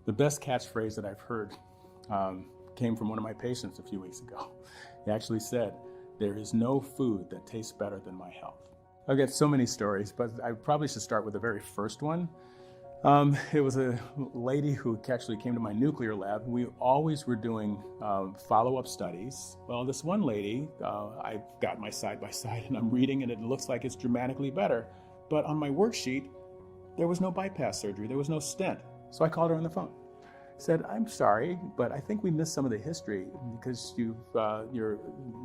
The best catchphrase that I've heard came from one of my patients a few weeks ago. He actually said, "There is no food that tastes better than my health." I've got so many stories, but I probably should start with the very first one. It was a lady who actually came to my nuclear lab. We always were doing follow-up studies. Well, this one lady, I've got my side-by-side and I'm reading and it looks like it's dramatically better. But on my worksheet, there was no bypass surgery. There was no stent. So I called her on the phone. Said, "I'm sorry, but I think we missed some of the history because your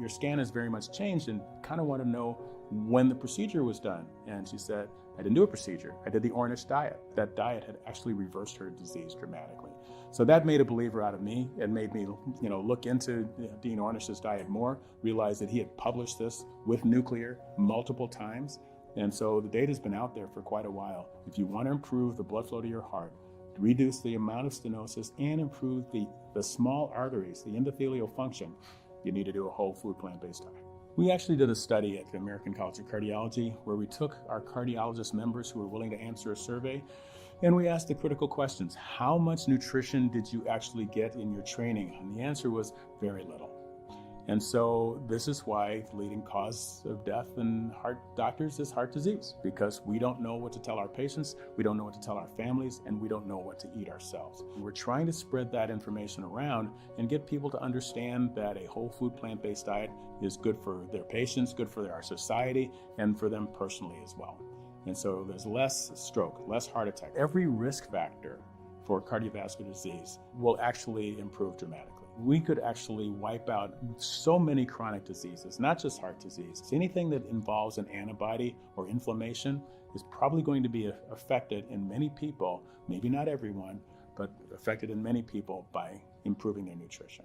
scan has very much changed and kind of want to know when the procedure was done." And she said, "I didn't do a procedure. I did the Ornish diet." That diet had actually reversed her disease dramatically. So that made a believer out of me and made me, look into Dean Ornish's diet more, realize that he had published this with nuclear multiple times. And so the data's been out there for quite a while. If you want to improve the blood flow to your heart, reduce the amount of stenosis, and improve the small arteries, the endothelial function, you need to do a whole food plant-based diet. We actually did a study at the American College of Cardiology where we took our cardiologist members who were willing to answer a survey and we asked the critical questions. How much nutrition did you actually get in your training? And the answer was very little. And so this is why the leading cause of death in heart doctors is heart disease, because we don't know what to tell our patients, we don't know what to tell our families, and we don't know what to eat ourselves. We're trying to spread that information around and get people to understand that a whole food plant-based diet is good for their patients, good for our society, and for them personally as well. And so there's less stroke, less heart attack. Every risk factor for cardiovascular disease will actually improve dramatically. We could actually wipe out so many chronic diseases, not just heart disease. Anything that involves an antibody or inflammation is probably going to be affected in many people, maybe not everyone, but affected in many people by improving their nutrition.